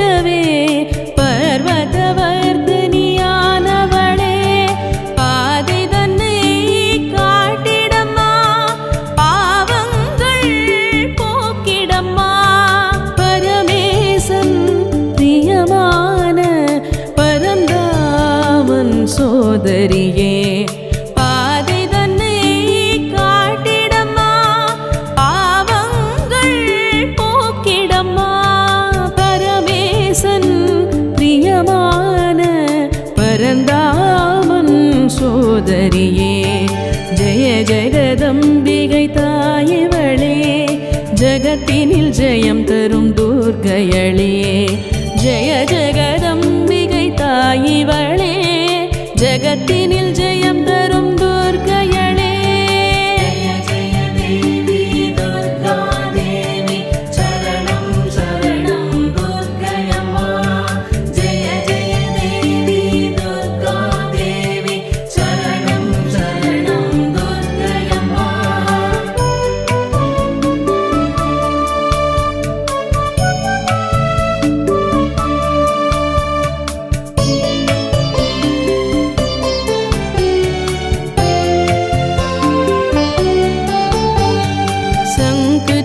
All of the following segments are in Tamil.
போற்றிடவே பர்வதவர்தினியானவளே பாதை தன்னை காட்டிடம்மா பாவங்கள் போக்கிடம்மா பரமேசன் பிரியமான பரந்தாமன் சோதரியே பாதை தன்னை காட்டிடம்மா பாவங்கள் போக்கிடம்மா பரமேசன் பிரியமான பரந்தாமன் சோதரியே ஜெய ஜெகதம்பிகை தாயவளே ஜகத்தினில் ஜெயம் தரும் துர்க்கையளே ஜெய ஜெகதம்பிகை தாயிவளே ஜகத்தினில் ஜெயம் தரும் துர்க்கையளே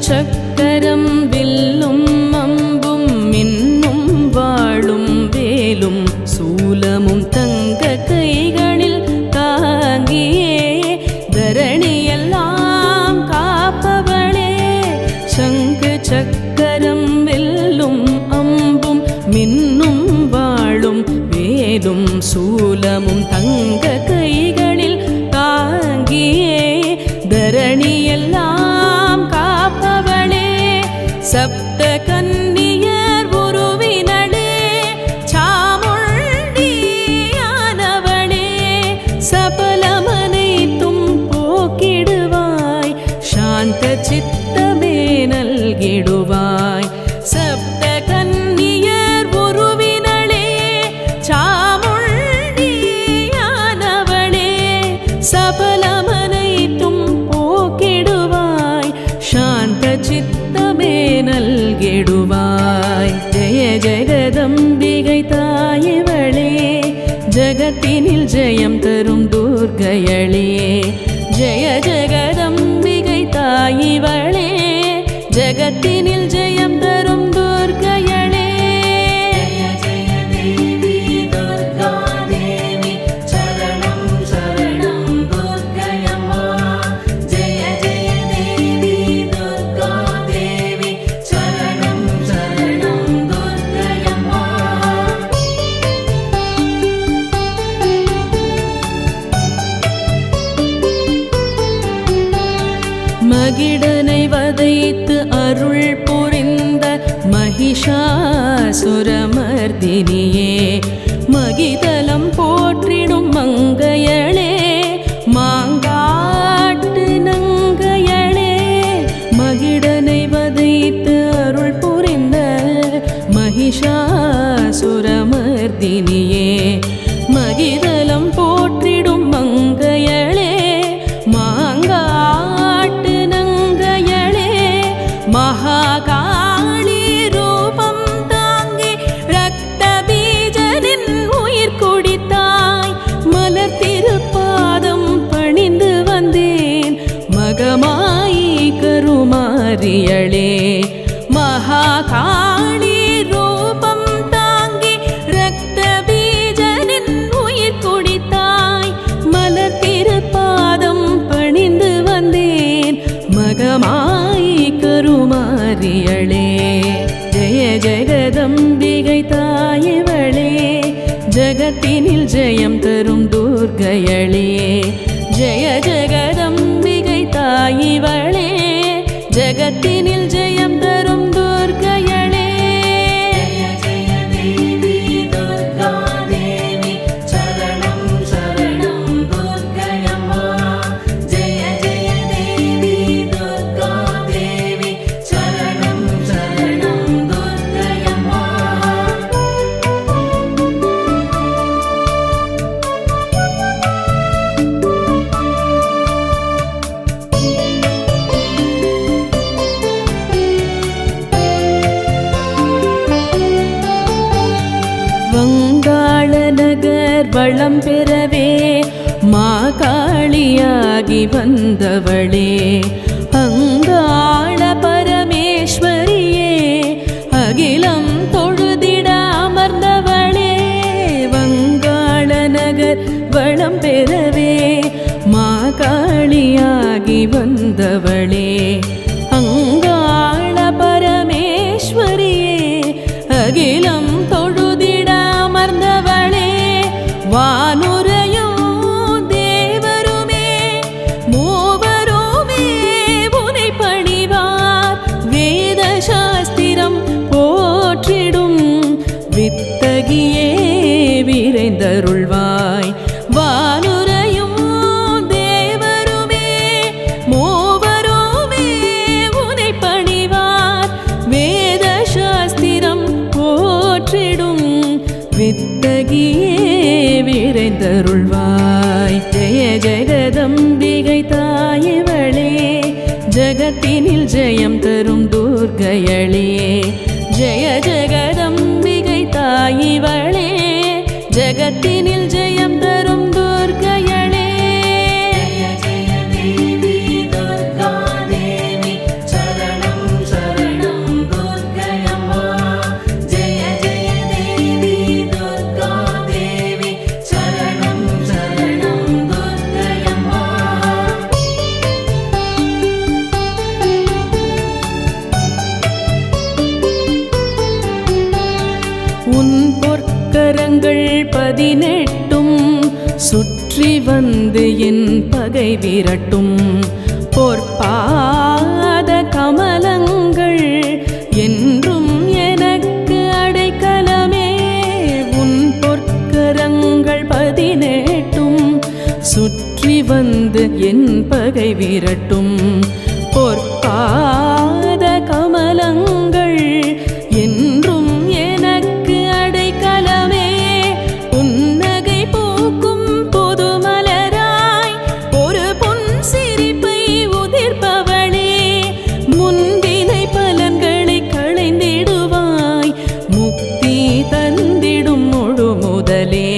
சக்கரம் வில்லும் அம்பும் மின்னும் வாழும் வேலும் சூலமும் தங்க கைகளில் தாங்கியே தரணியெல்லாம் காப்பவளே சங்கு சக்கரம் வில்லும் அம்பும் மின்னும் வாழும் வேலும் சூலமும் தங்க கைகளில் தாங்கியே தரணியெல்லாம் காப்பவளே சப்த கன்னியர் உருவினளே சாமுண்டியானவளே சபலமனைத்தும் போக்கிடுவாய் சாந்த சித்தமே நல்கிடுவாய் சப்த கன்னியர் உருவினளே சாமுண்டியானவளே சபலமனைத்தும் போக்கிடுவாய் சாந்த சித்தமே நல்கிடுவாய் ஜெய ஜெகதம்பிகை தாயவளே ஜகத்தினில் ஜெயம் தரும் துர்க்கையளே ஜெய ஜெகதம்பிகை தாயிவளே ஜகத்தினில் ஜெயம் தரும் துர்க்கையளே மகிடனை வதைத்து அருள் புரிந்த மகிஷாசுரமர்தினியே மகிதலம் போற்றிடும் மங்கையளே மாங்காட்டு நங்கையளே மகிடனை வதைத்து அருள் புரிந்த மகிஷாசுரமர்தினியே மகிதலம் போற்றிடும் மங்கையளே மாங்காட்டு நங்கையளே மகாகாளி ரூபம் தாங்கி ரத்த பீஜனின் உயிர் குடித்தாய் மலர் திருப்பாதம் பணிந்து வந்தேன் மகமாயி கருமாரியளே மகாகாளி ரூபம் தாங்கி ரத்த பீஜனின் உயிர் குடித்தாய் மலர் திருப்பாதம் பணிந்து வந்தேன் மகமாயி கருமாரியளே ஜெய ஜெகதம்பிகை தாயவளே ஜகத்தினில் ஜெயம் தரும் துர்க்கையளே ஜெய ஜெகதம்பிகை தாயிவளே ஜகத்தினில் ஜெயம் தரும் துர்க்கையளே வங்காள நகர் வளம் பெறவே மாகாளியாகி வந்தவளே, அங்காள பரமேஸ்வரியே, அகிலம் தொழுதிட அமர்ந்தவளே. வங்காள நகர் வளம் பெறவே மாகாளியாகி வந்தவளே, அங்காள பரமேஸ்வரியே, அகிலம் தொழுதிட அமர்ந்தவளே. வானுரையும் தேவருமே மூவருமே உனை பணிவார், வேத சாஸ்திரம் போற்றிடும் வித்தகியே விரைந்தருள்வாய். வானுரையும் தேவருமே மூவருமே உனை பணிவார், வேத சாஸ்திரம் போற்றிடும் வித்தகியே விரைந்தருள்வாய். ஜெய ஜெகதம்பிகை தாயவளே, ஜகத்தினில் ஜெயம் தரும் துர்க்கையளே. ஜெய ஜெகதம்பிகை தாயவளே, ஜகத்தினில் ஜெயம் தரும் துர்க்கையளே. உன் பொற்கரங்கள் 18 சுற்றி வந்து என் பகை விரட்டும். பொற்பாத கமலங்கள் என்றும் எனக்கு அடைக்கலமே. உன் பொற்கரங்கள் 18 சுற்றி வந்து என் பகை விரட்டும். பொற்பாத கமலங்கள் என்றும் எனக்கு அடைக்கலமே. புன்னகை பூக்கும் புதுமலராய் ஒரு பொன் சிரிப்பை உதிர்ப்பவளே, முன்வினை பலன்களை களைந்திடுவாய், முக்தி தந்திடும் முழு முதலே.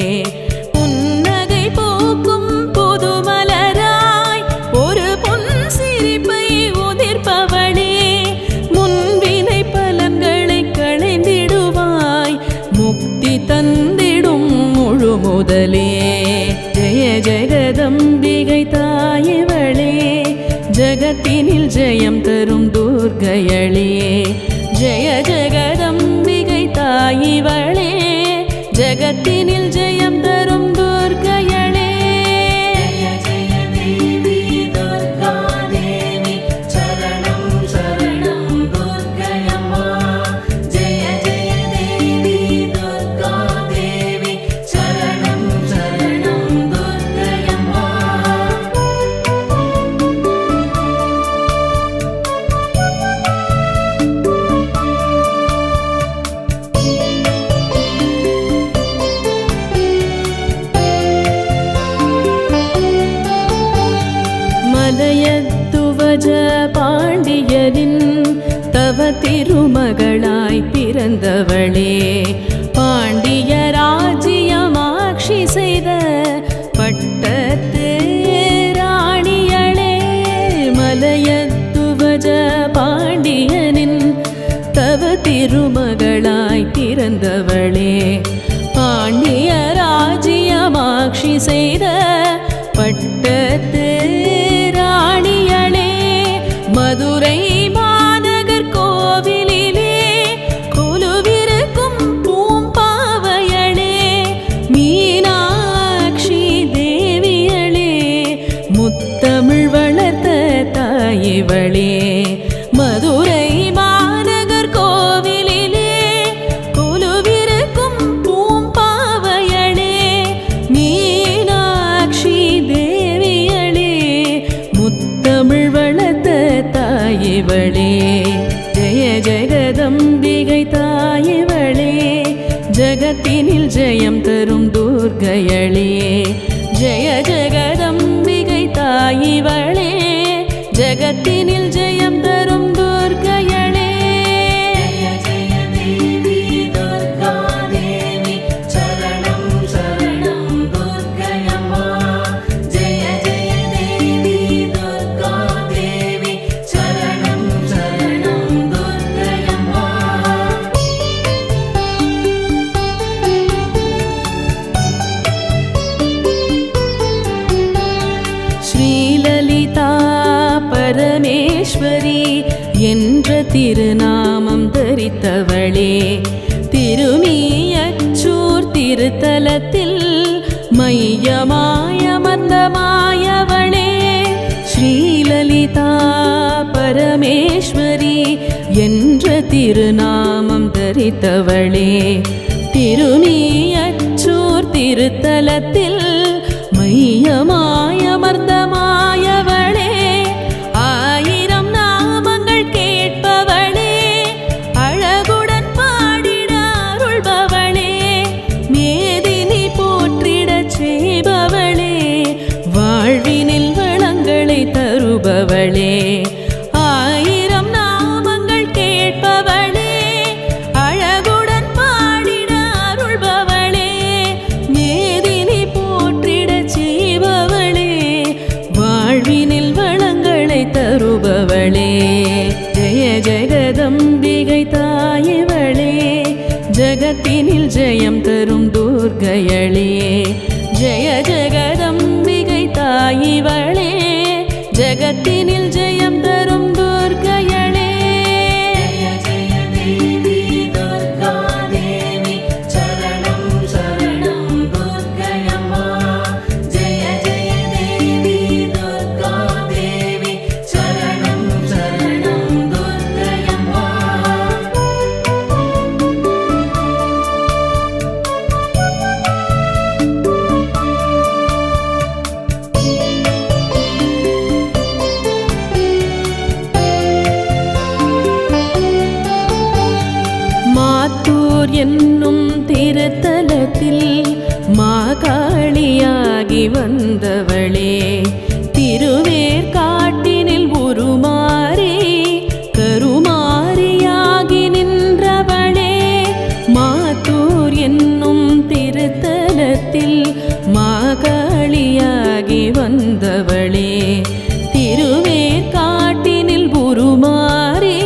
புன்னகை பூக்கும் புதுமலராய் ஒரு பொன் சிரிப்பை உதிர்ப்பவளே, முன்வினை பலன்களை களைந்திடுவாய், முக்தி தந்திடும் முழு முதலே. ஜெய ஜெகதம்பிகை தாயவளே, ஜகத்தினில் ஜெயம் தரும் துர்க்கையளே. ஜெய ஜெகதம்பிகை தாயவளே, ஜகத்தினில் ஜெயம் தரும் துர்க்கையளே. மலையத்துவஜ பாண்டியரின் தவ திருமகளாய் பிறந்தவளே, பாண்டிய ராஜ்யமாட்சி செய்த பட்டத்து ராணியளே. மலையத்துவஜ பாண்டியனின் தவ திருமகளாய் பிறந்தவளே, பாண்டிய ராஜ்யமாட்சி செய்த பட்டத்து ராணியளே. மதுரை மாநகர் கோவிலிலே கொலுவிருக்கும் பூம்பாவையளே, மீனாட்சி தேவியளே, முத்தமிழ் வளர்த்த தாயிவளே. மதுரை மாநகர் கோவிலிலே கொலுவிருக்கும் பூம்பாவையளே, மீனாட்சி தேவியளே, முத்தமிழ் வளர்த்த தாயிவளே. ஜெய ஜெகதம்பிகை தாயிவளே, ஜகத்தினில் ஜெயம் தரும் துர்க்கையளே. ஜெய ஜெகதம்பிகை தாயிவளே, ஜகத்தினில் ஜெயம் தரும் துர்க்கையளே. பரமேஸ்வரி என்ற திருநாமம் தரித்தவளே, திருமீயச்சூர் திருத்தலத்தில் மையமாயமர்ந்தமாயவளே, ஸ்ரீலலிதா பரமேஸ்வரி என்ற திருநாமம் தரித்தவளே, திருமீயச்சூர் திருத்தலத்தில் மையமாயமர்ந்தமாயவளே, ஆயிரம் நாமங்கள் கேட்பவளே, அழகுடன் பாடிட அருள்பவளே, மேதினி போற்றிடச் செய்பவளே, வாழ்வினில் வளங்களை தருபவளே, ஆயிரம் நாமங்கள் கேட்பவளே, அழகுடன் பாடிட அருள்பவளே, மேதினி போற்றிடச் செய்பவளே, வாழ்வினில் வளங்களை தருபவளே, ஜெய ஜெகதம்பிகை தாயவளே, ஜகத்தினில் ஜெயம் தரும் துர்க்கையளே, ஜெய ஜெகதம்பிகை தாயிவளே, ஜகத்தினில் ஜெயம் தரும் துர்க்கையளே. ஜெய ஜெய தேவி துர்கா தேவி சரணம் சரணம் துர்க்கையம்மா. ஜெய ஜெய தேவி துர்கா தேவி சரணம் சரணம் துர்க்கையம்மா. மாத்தூர் என்னும் திருத்தலத்தில் மாகாளியாகி வந்தவளே, திருவேற்காட்டினில் உருமாறி கருமாரியாகி நின்றவளே, மாத்தூர் என்னும் திருத்தலத்தில் மாகாளியாகி வந்தவளே, திருவேற்காட்டினில் உருமாறி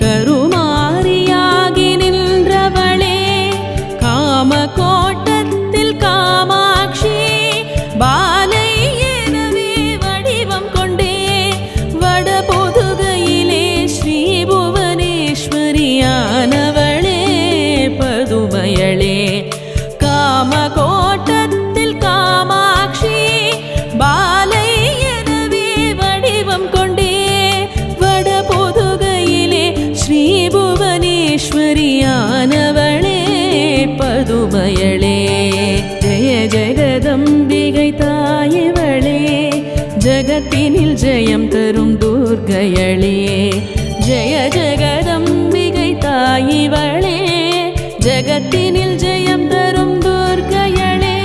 கருமாரியாகி நின்றவளே, காமகோட்டத்தில் காமாட்சி பாலை எனவே வடிவம் கொண்டே, வடபொதுகையிலே ஸ்ரீ புவனேஸ்வரியானவளே பதுமையளே, காமகோட்டத்தில் காமாட்சி பாலை எனவே வடிவம் கொண்டே, வடபொதுகையிலே ஸ்ரீ புவனேஸ்வரியானவளே பதுமையளே, ஜெய ஜெகதம்பிகை தாயவளே, ஜகத்தினில் ஜெயம் தரும் துர்க்கையளே, ஜெய ஜெகதம்பிகை தாயிவளே, ஜகத்தினில் ஜெயம் தரும் துர்க்கையளே.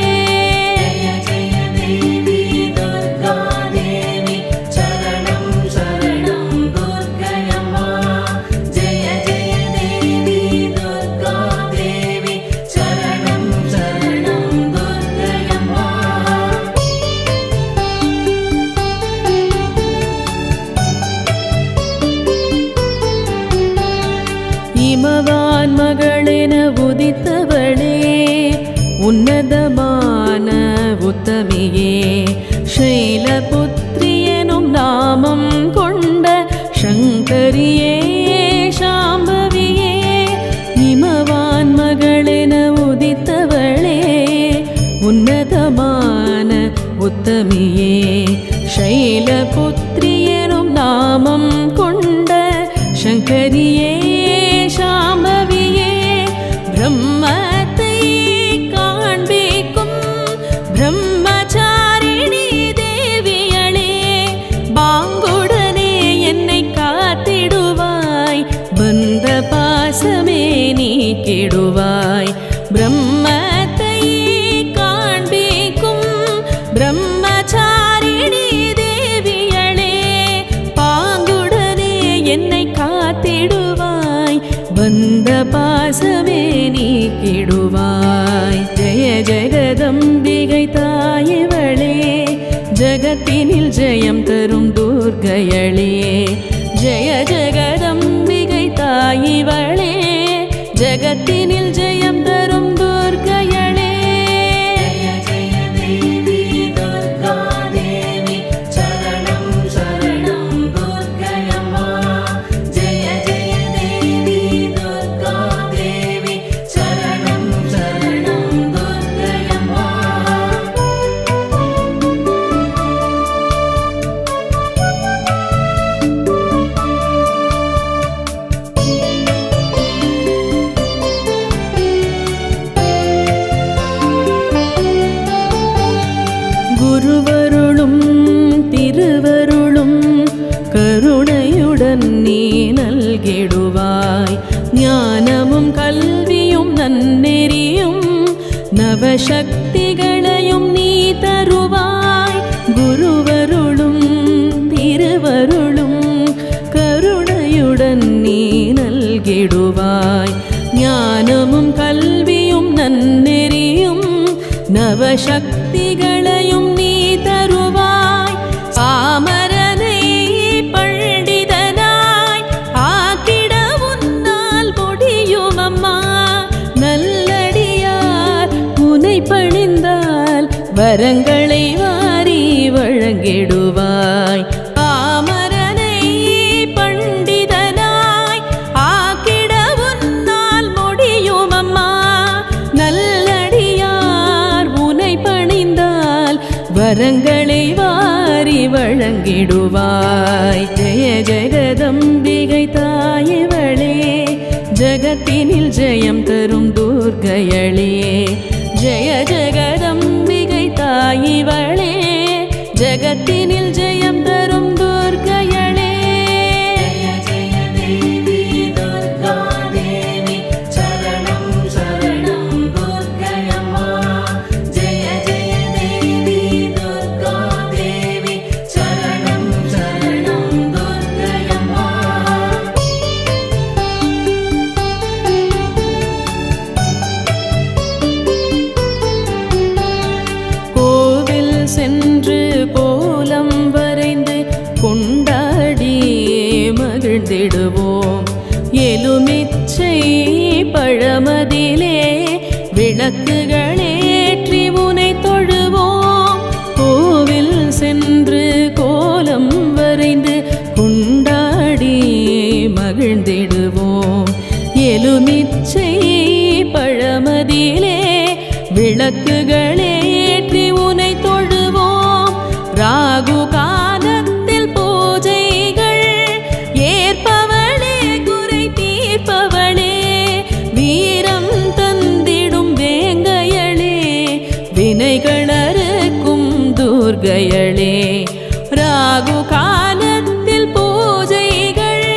ஜெய ஜெய தேவி துர்கா தேவி சரணம் சரணம் துர்க்கையம்மா. ஜெய ஜெய தேவி துர்கா தேவி சரணம் சரணம் துர்க்கையம்மா. இமவான் மகளென உதித்தவளே, உன்னதமான உத்தமியே, ஷைலபுத்ரி எனும் நாமம் கொண்ட சங்கரியே சாம்பவியே, இமவான் மகளென உதித்தவளே, உன்னதமான உத்தமியே, ஷைலபுத்ரி எனும் நாமம் கொண்ட சங்கரியே சாம்பவியே, பிரம்மத்தை காண்பிக்கும் பிரம்மச்சாரிணி தேவியளே, பாங்குடனே என்னை காத்திடுவாய், பந்த பாசமே நீக்கிடுவாய், பிரம்மத்தை காண்பிக்கும் பிரம்மச்சாரிணி தேவியளே, பாங்குடனே என்னை காத்திடுவாய், பந்த பாசமே நீக்கிடுவாய், ஜெய ஜெகதம்பிகை தாயவளே, ஜகத்தினில் ஜெயம் தரும் துர்க்கையளே, ஜெய ஜெகதம்பிகை தாயிவளே, ஜகத்தினில் ஜெயம் தரும் துர்க்கையளே. ஜெய ஜெய தேவி துர்கா தேவி சரணம் சரணம் துர்க்கையம்மா. நவசக்திகளையும் நீ தருவாய். குருவருளும் திருவருளும் கருணையுடன் நீ நல்கிடுவாய். ஞானமும் கல்வியும் நன்னெறியும் நவசக்திகளையும் நீ தருவாய். பாமரனை பண்டிதனாய் ஆக்கிட உன்னால் முடியும் அம்மா. நல்லடியார் உனை பணிந்தால் வரங்களை வாரி வழங்கிடுவாய். பாமரனை பண்டிதனாய் ஆக்கிட உன்னால் முடியும் அம்மா. நல்லடியார் உனை பணிந்தால் வரங்களை வாரி வழங்கிடுவாய். ஜெய ஜெகதம்பிகை தாயவளே, ஜகத்தினில் ஜெயம் தரும் துர்க்கையளே. ஜெய ஜெகதம்பிகை தாயிவளே, ஜகத்தினில் ஜெயம் தரும் துர்க்கையளே. ஜெய ஜெய தேவி துர்கா தேவி சரணம் சரணம் துர்க்கையம்மா. ஜெய ஜெய தேவி துர்கா தேவி சரணம் சரணம் துர்க்கையம்மா. கோவில் சென்று கோலம் வரைந்து கொண்டாடி மகிழ்ந்திடுவோம். எலுமிச்சை பழமதிலே விளக்குகளேற்றி உனை தொழுவோம். கோவில் சென்று கோலம் வரைந்து கொண்டாடி மகிழ்ந்திடுவோம். எலுமிச்சை பழமதிலே விளக்குகளேற்றி உனை தொழுவோம். ராகு காலத்தில் பூஜைகள் ஏற்பவளே, குறை தீர்ப்பவளே, வீரம் தந்திடும் வேங்கையளே, வினைகளறுக்கும் துர்க்கையளே. ராகு காலத்தில் பூஜைகள்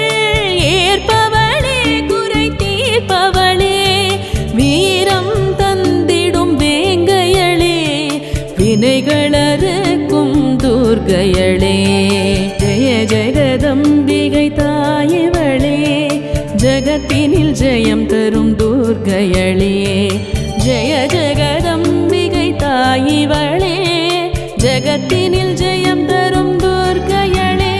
ஏற்பவளே, குறை தீர்ப்பவளே, வீரம் தந்திடும் வேங்கையளே, வினைகளறுக்கும் துர்க்கையளே. ஜெய ஜெகதம்பிகை தாயவளே, ஜகத்தினில் ஜெயம் தரும் துர்க்கையளே. ஜெய ஜெகதம்பிகை தாயிவளே, ஜகத்தினில் ஜெயம் தரும் துர்க்கையளே.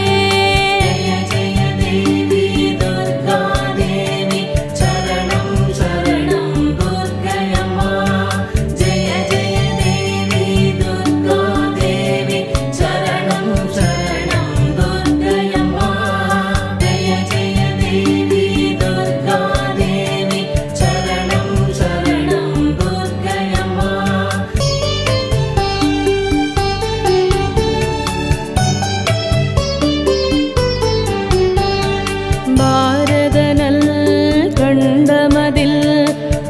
ஜெய ஜெய தேவி துர்கா தேவி சரணம் சரணம் துர்க்கையம்மா. ஜெய ஜெய தேவி துர்கா தேவி சரணம் சரணம் துர்க்கையம்மா. ஜெய ஜெய தேவி துர்கா தேவி சரணம் சரணம் துர்க்கையம்மா. பாரதனல் கண்டமதில்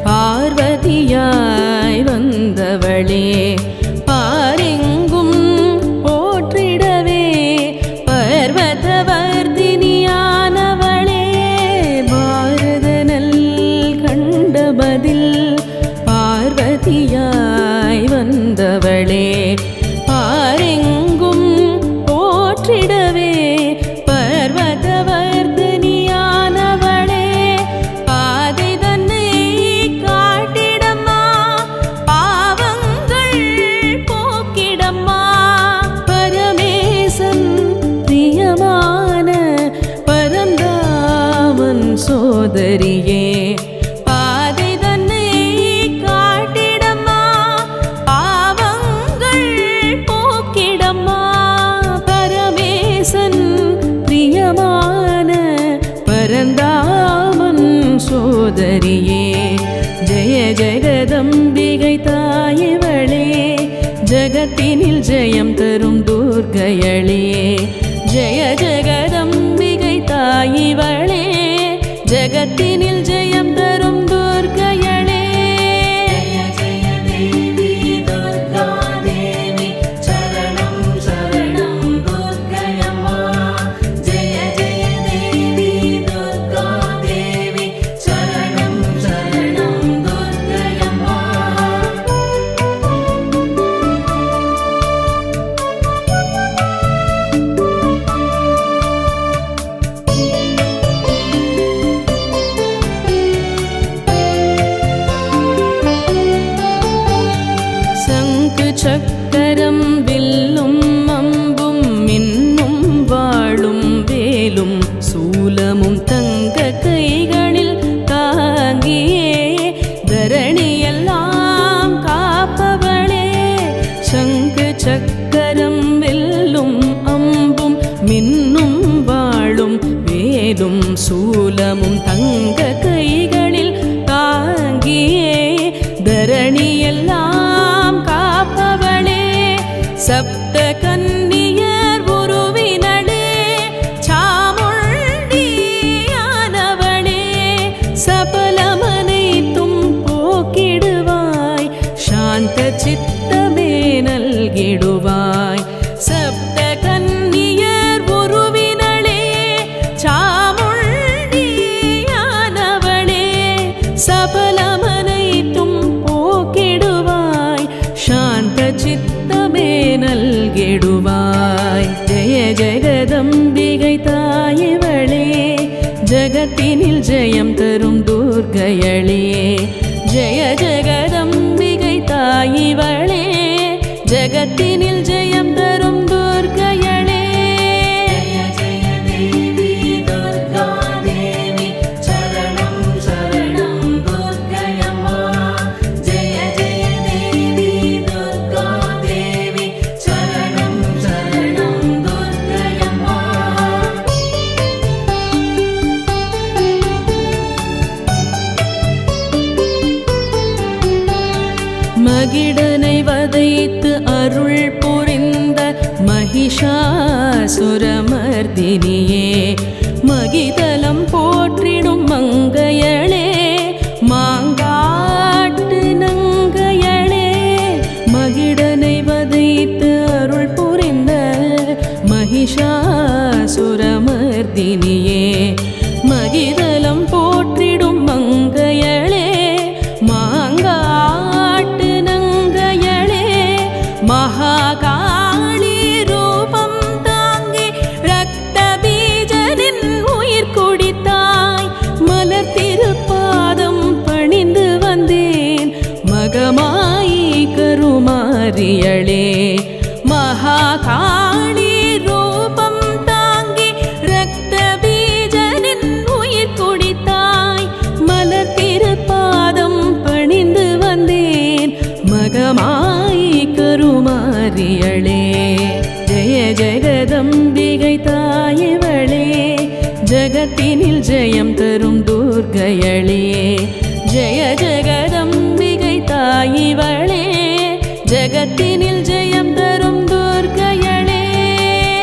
பார்வதியாய் வந்தவளே, பாரெங்கும் போற்றிடவே பர்வதவர்தினியானவளே. பாரதனல் கண்டமதில் பார்வதியாய் வந்தவளே, பாரெங்கும் போற்றிடவே பர்வதவர்தினியானவளே. பாதை தன்னை காட்டிடம்மா, பாவங்கள் போக்கிடம்மா. பரமேசன் பிரியமான பரந்தாமன் சோதரியே, பாதை தன்னை காட்டிடம்மா, பாவங்கள் போக்கிடம்மா. பரமேசன் பிரியமான பரந்தாமன் சோதரியே. ஜெய ஜெகதம்பிகை தாயவளே, ஜகத்தினில் ஜெயம் தரும் துர்க்கையளே. ஜெய ஜெகதம்பிகை தாயிவளே, ஜகத்தினில் ஜெயம் தரும் துர்க்கையளே. ஜெய ஜெய தேவி துர்கா தேவி சரணம் சரணம் துர்க்கையம்மா. ஜெய ஜெய தேவி துர்கா தேவி சரணம் சரணம் துர்க்கையம்மா. சப்த கன்னியர் உருவினளே சாமுண்டியானவளே சபலமனைத்தும் போக்கிடுவாய் சாந்த சித்தமே நல்கிடுவாய் சப்த கன்னியர் உருவினளே சாமுண்டியானவளே சபலமனைத்தும் போக்கிடுவாய் சாந்த சித்தமே நல்கிடுவாய் ஜெய ஜெகதம்பிகை தாயிவளே ஜகத்தினில் ஜெயம் தரும் துர்க்கையளே ஜெய ஜெகதம்பிகை தாயிவளே ஜகத்தினில் ஜெயம் தரும் துர்க்கையளே ஜெய ஜெய தேவி துர்கா தேவி சரணம் சரணம் துர்க்கையம்மா ஜெய ஜெய தேவி துர்கா தேவி சரணம் சரணம் துர்க்கையம்மா மகிடனை வதைத்து அருள் புரிந்த மகிஷாசுரமர்தினியே மகிதலம் போற்றிடும் மங்கையளே மாங்காட்டு நங்கையளே மகிடனை வதைத்து அருள் புரிந்த மகிஷாசுரமர்தினியே மகிதலம் போற்றிடும் மங்கையளே மாங்காட்டு நங்கையளே மகாகாளி ரூபம் தாங்கி ரத்த பீஜனின் உயிர் குடித்தாய் மலர் திருப்பாதம் பணிந்து வந்தேன் மகமாயி கருமாரியளே மகாகாளி ரூபம் தாங்கி ரத்த பீஜனின் உயிர் குடித்தாய் மலர் திருப்பாதம் பணிந்து வந்தேன் மகமாயி கருமாரியளே ஜெய ஜெகதம்பிகை தாயிவளே ஜகத்தினில் ஜெயம் தரும் துர்க்கையளே ஜெய ஜெகதம்பிகை தாயிவளே ஜகத்தினில் ஜெயம் தரும் துர்க்கையளே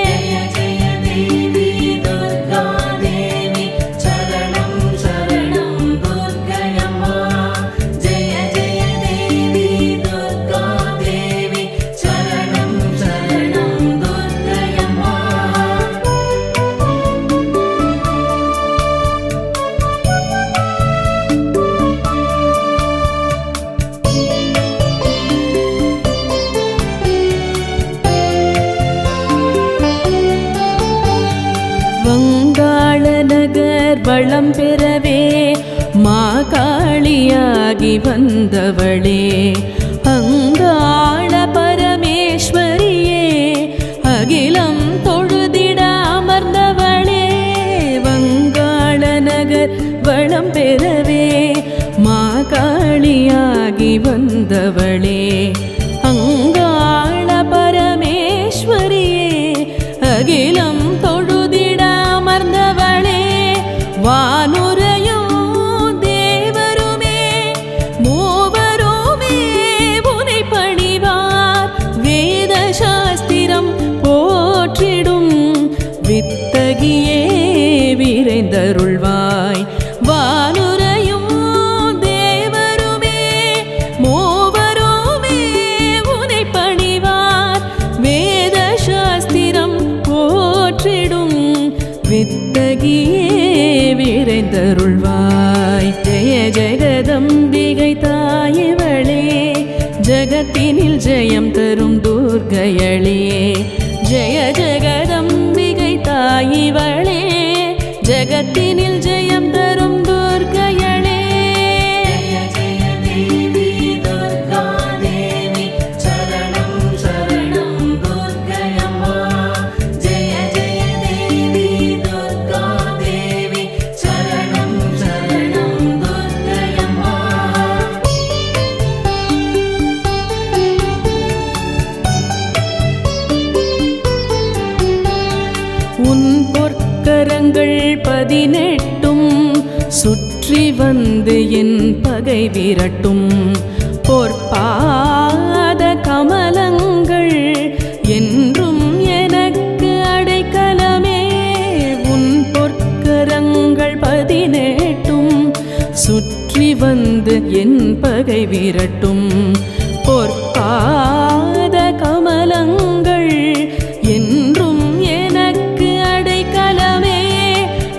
ஜெய ஜெய தேவி துர்கா தேவி சரணம் சரணம் துர்க்கையம்மா ஜெய ஜெய தேவி துர்கா தேவி சரணம் சரணம் துர்க்கையம்மா வங்காள நகர் வளம் பெறவே மாகாளியாகி வந்தவளே அங்காள பரமேஸ்வரியே அகிலம் தொழுதிட அமர்ந்தவளே வங்காள நகர் வளம் பெறவே மாகாளியாகி வந்தவளே அங்காள பரமேஸ்வரியே அகிலம் தொழுதிட அமர்ந்தவளே வானுரையும் தேவருமே மூவருமே உனை பணிவார் வேத சாஸ்திரம் போற்றிடும் வித்தகியே விரைந்தருள்வாய் வானுரையும் தேவருமே மூவருமே உனை பணிவார் வேத சாஸ்திரம் போற்றிடும் வித்தகியே விரைந்தருள்வாய் ஜெய ஜெகதம்பிகை தாயிவளே ஜகத்தினில் ஜெயம் தரும் துர்க்கையளே ஜெய ஜெகதம்பிகை தாயிவளே ஜகத்தினில் ஜெயம் தரும் துர்க்கையளே ஜெய ஜெய தேவி துர்கா தேவி சரணம் சரணம் துர்க்கையம்மா ஜெய ஜெய தேவி துர்கா தேவி சரணம் சரணம் துர்க்கையம்மா உன் பொற்கரங்கள் 18 சுற்றி வந்து என் பகை விரட்டும் பொற்பாத கமலங்கள் வந்து என் பகை விரட்டும். பொற்பாத கமலங்கள் என்றும் எனக்கு அடைக்கலமே.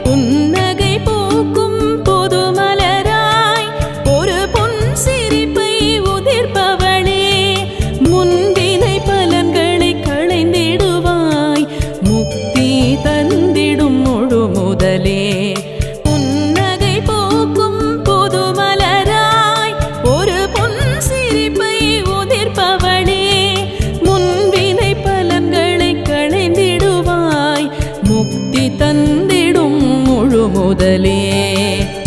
புன்னகை பூக்கும் புதுமலராய் ஒரு பொன் சிரிப்பை உதிர்ப்பவளே. முன்வினை பலன்களை களைந்திடுவாய், முக்தி தந்திடும் முழு முதலே. புன்னகை பூக்கும் புதுமலராய் ஒரு பொன் சிரிப்பை உதிர்ப்பவளே. முன்வினை பலன்களை களைந்திடுவாய், முக்தி தந்திடும் முழு முதலே.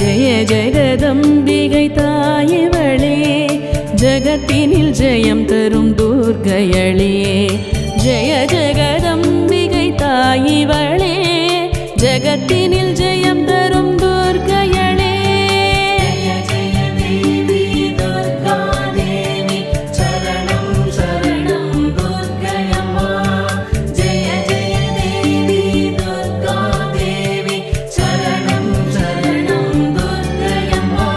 ஜெய ஜெகதம்பிகை தாயவளே, ஜகத்தினில் ஜெயம் தரும் துர்க்கையளே. ஜெய ஜெகதம்பிகை தாயிவளே, ஜகத்தினில் ஜெயம் தரும் துர்க்கையளே. ஜெய ஜெய தேவி துர்கா தேவி சரணம் சரணம் துர்க்கையம்மா. ஜெய ஜெய தேவி துர்கா தேவி சரணம் சரணம் துர்க்கையம்மா.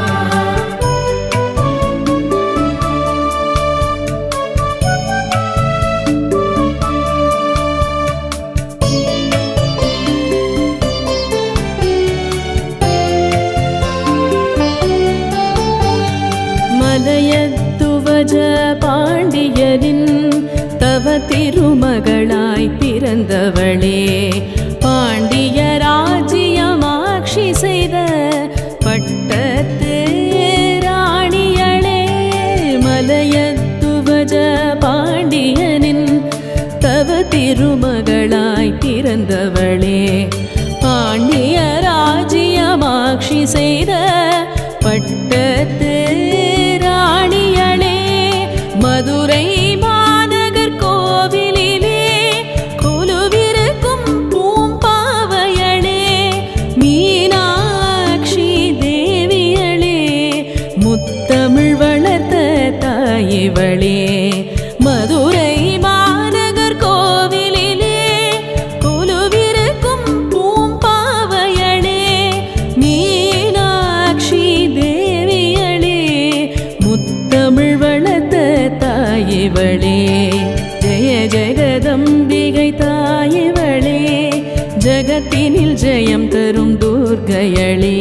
மலையத்துவஜ பாண்டியரின் தவ திருமகளாய் பிறந்தவளே. பாண்டிய ராஜ்யமாட்சி செய்த பட்டத்து ராணியளே. மலையத்துவஜ பாண்டியனின் தவ திருமகளாய் பிறந்தவளே. பாண்டிய ராஜ்யமாட்சி செய்த பட்டத்து ராணியளே. மதுரை மாநகர் கோவிலிலே கொலுவிருக்கும் பூம்பாவையளே. மீனாட்சி தேவியளே, முத்தமிழ் வளர்த்த தாயிவளே. மதுரை மாநகர் கோவிலிலே கொலுவிருக்கும் பூம்பாவையளே. மீனாட்சி தேவியளே, முத்தமிழ் வளர்த்த தாயிவளே. ஜெய ஜெகதம்பிகை தாயிவளே, ஜகத்தினில் ஜெயம் தரும் துர்க்கையளே.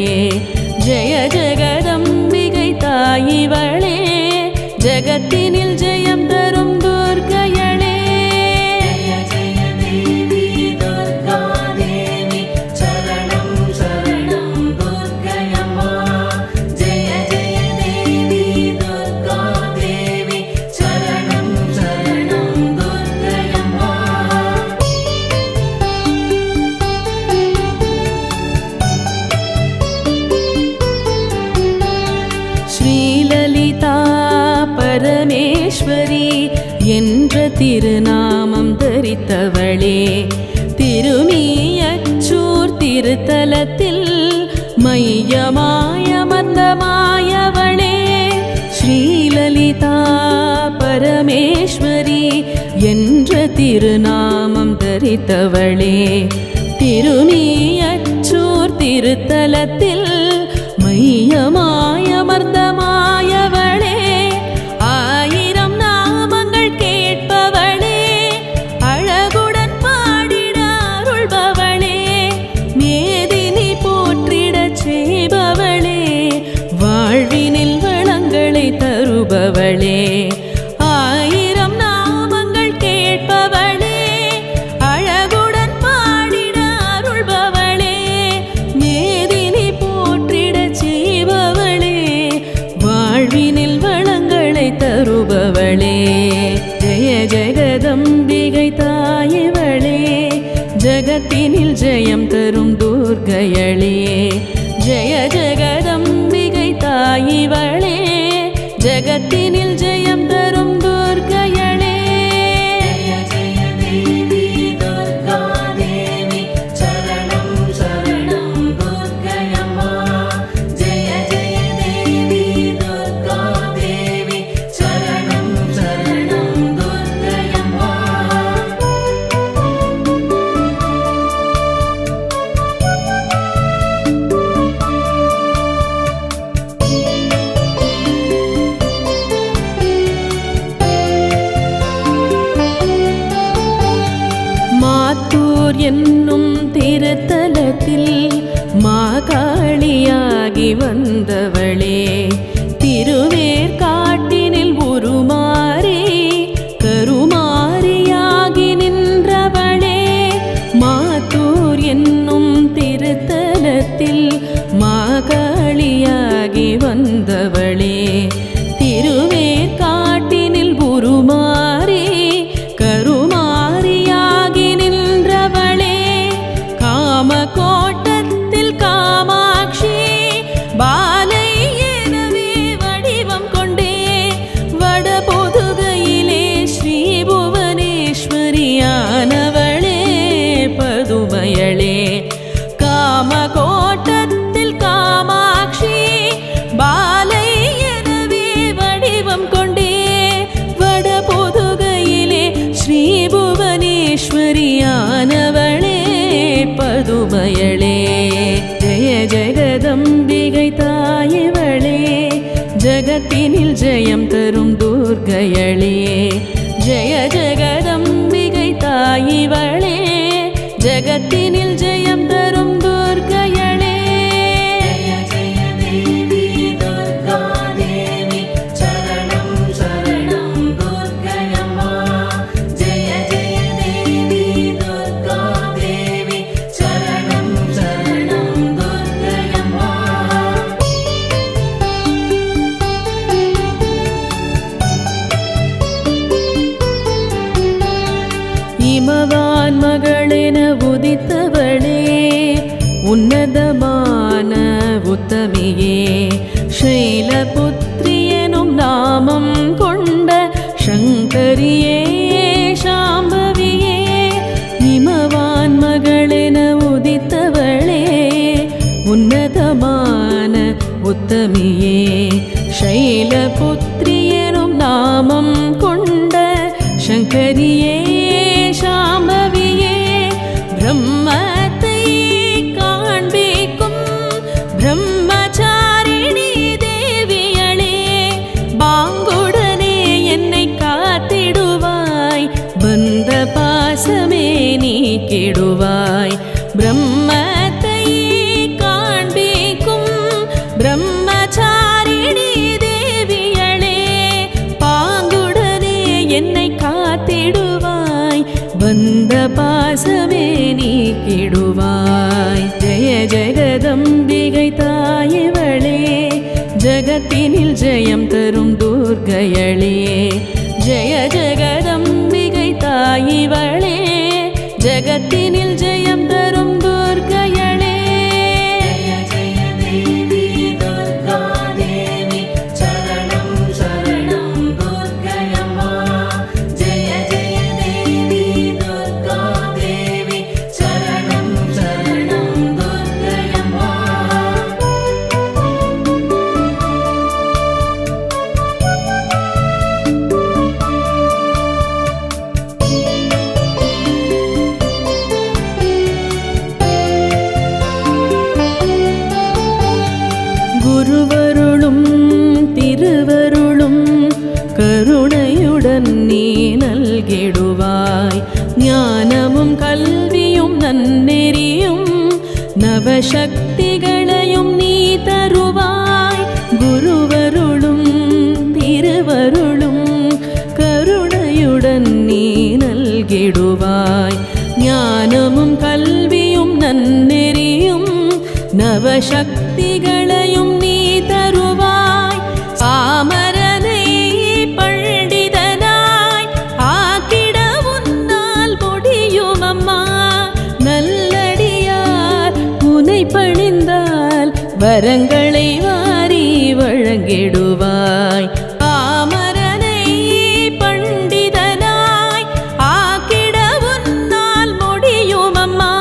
ஜெய ஜெகதம்பிகை தாயிவளே, ஜகத்தினில் ஜெயம் தரும் துர்க்கையளே. ஜெய ஜெய தேவி துர்கா தேவி சரணம் சரணம் துர்க்கையம்மா. ஜெய ஜெய தேவி துர்கா தேவி சரணம் சரணம் துர்க்கையம்மா. ஸ்ரீலலிதா பரமேஸ்வரி என்ற திருநாமம் தரித்தவளே. திருமியச்சூர் திருத்தலத்தில் மையமாய மந்தமாயவளே. ஸ்ரீலலிதா பரமேஸ்வரி என்ற திருநாமம் தரித்தவளே. திருமியச்சூர் திருத்தலத்தில் மையமாய மர்தமாயவளே. ஆயிரம் நாமங்கள் கேட்பவளே, அழகுடன் பாடிட அருள்பவளே. மேதினி போற்றிடச் செய்பவளே, வாழ்வினில் வளங்களை தருபவளே. ஆயிரம் நாமங்கள் கேட்பவளே, அழகுடன் பாடிட அருள்பவளே. மேதினி போற்றிடச் செய்பவளே, வாழ்வினில் வளங்களை தருபவளே. ஜெய ஜெகதம்பிகை தாயிவளே, ஜகத்தினில் ஜெயம் தரும் துர்க்கையளே. ஜெய ஜெகதம்பிகை தாயிவளே, ஜகத்தினில் ஜெயம் தரும் துர்க்கையளே. ஜெய ஜெய தேவி துர்கா தேவி சரணம் சரணம் துர்க்கையம்மா. ஜெய ஜெய தேவி துர்கா தேவி சரணம் சரணம் துர்க்கையம்மா. மாத்தூர் என்னும் திருத்தலத்தில் மாகாளியாகி வந்தவளே, திருவேற்காட்டினில் உருமாறி கருமாரியாகி நின்றவளே. மாத்தூர் என்னும் திருத்தலத்தில் மாகாளியாகி வந்தவளே, திருவேற்காட்டினில் உருமாறி கருமாரியாகி நின்றவளே. காமகோட்டத்தில் காமாட்சி பாலை எனவே வடிவம் கொண்டே, வடபொதுகையிலே ஸ்ரீ புவனேஸ்வரியானவளே பதுமையளே. காமகோட்டத்தில் காமாட்சி பாலை எனவே வடிவம் கொண்டே, வடபொதுகையிலே ஸ்ரீ புவனேஸ்வரியானவளே பதுமையளே. ஜெய ஜெகதம்பிகை தாயவளே, ஜகத்தினில் ஜெயம் தரும் துர்க்கையளே. ஜெய ஜெகதம்பிகை தாயவளே, ஜகத்தினில் ஜெயம் தரும் துர்க்கையளே. ஜய ஜய தேவி துர்கா தேவி சரணம் சரணம் துர்க்கையம்மா. ஜய ஜய தேவி துர்கா தேவி சரணம் சரணம் துர்க்கையம்மா. இமவான் மகளென உதித்தவளே, உன்னதமான உத்தமியே. ஷைலபுத்ரி எனும் நாமம் கொண்ட சங்கரியே சாம்பவியே. இமவான் மகளென உதித்தவளே, உன்னதமான உத்தமியே. ஷைலபுத்ரி எனும் நாமம் கொண்ட சங்கரியே சாம்பவியே. பிரம்மத்தை காண்பிக்கும் பிரம்மச்சாரிணி தேவியளே, பாங்குடனே என்னை காத்திடுவாய், பந்த பாசமே நீக்கிடுவாய். பிரம்மத்தை காண்பிக்கும் பிரம்மச்சாரிணி தேவியளே, பாங்குடனே என்னை காத்திடுவாய், பந்த பாசமே நீக்கிடுவாய். ஜெய ஜெகதம்பிகை தாயவளே, ஜகத்தினில் ஜெயம் தரும் துர்க்கையளே. ஜெய ஜெகதம்பிகை தாயவளே, ஜகத்தினில் ஜெயம் தரும் துர்க்கையளே. ஜய ஜய தேவி துர்கா தேவி சரணம் சரணம் துர்க்கையம்மா. ஜய ஜய தேவி துர்கா தேவி சரணம் சரணம் துர்க்கையம்மா. குருவருளும் திருவருளும் கருணையுடன் நீ நல்கிடுவாய். ஞானமும் கல்வியும் நன்னெறியும் நவசக்திகளையும் நீ தருவாய். குருவருளும் திருவருளும் கருணையுடன் நீ நல்கிடுவாய். ஞானமும் கல்வியும் நன்னெறியும் நவசக்திகளையும் நீ தருவாய். பாமரனை பண்டிதனாய் ஆக்கிட உன்னால் முடியும் அம்மா. நல்லடியார் உனை பணிந்தால் வரங்களை வாரி வழங்கிடுவாய். பாமரனை பண்டிதனாய் ஆக்கிட உன்னால் முடியும் அம்மா.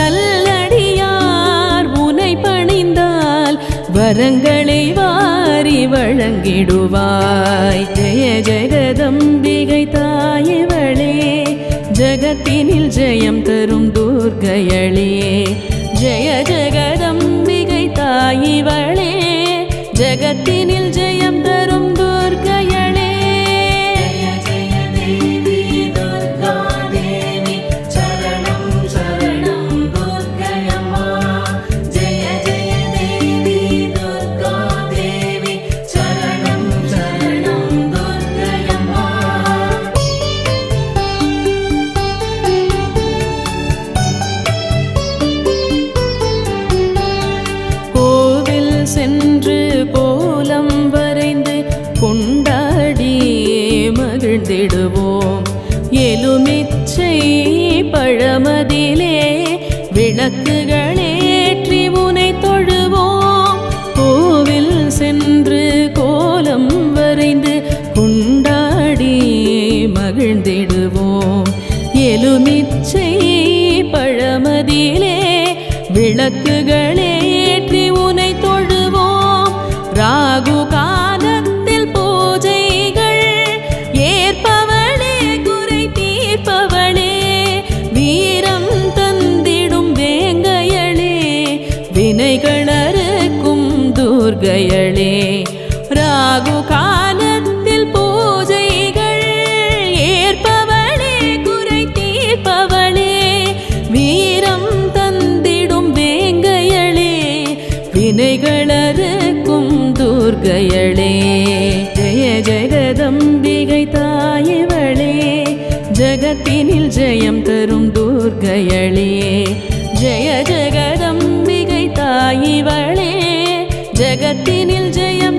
நல்லடியார் உனை பணிந்தால் வரங்களை வாரி வழங்கிடுவாய். ஜெய ஜெகதம்பிகை தாயவளே, ஜகத்தினில் ஜெயம் தரும் துர்க்கையளே. ஜெய ஜெகதம்பிகை தாயவளே, ஜகத்தினில் ஜெயம் தரும் துர்க்கையளே. ஜய ஜய தேவி துர்கா தேவி சரணம் மகிழ்ந்திடுவோம். எலுமிச்சை பழமதிலே விளக்குகளேற்றி உனை தொழுவோம். கோவில் சென்று கோலம் வரைந்து கொண்டாடி மகிழ்ந்திடுவோம். எலுமிச்சை பழமதிலே விளக்குகளேற்றி உனை தொழுவோம். ராகு காலத்தில் பூஜைகள் ஏற்பவளே, குறை தீர்ப்பவளே, வீரம் தந்திடும் வேங்கையளே, வினைகள் அறுக்கும் துர்க்கையளே. ராகு காலத்தில் பூஜைகள் ஏற்பவளே, குறை தீர்ப்பவளே, வீரம் தந்திடும் வேங்கையளே, வினைகள் அறுக்கும் துர்க்கையளே. ஜெய ஜெகதம்பிகை தாயவளே, ஜகத்தினில் ஜெயம் தரும் துர்க்கையளே. ஜெய ஜெகதம்பிகை தாயவளே, ஜகத்தினில் ஜெயம்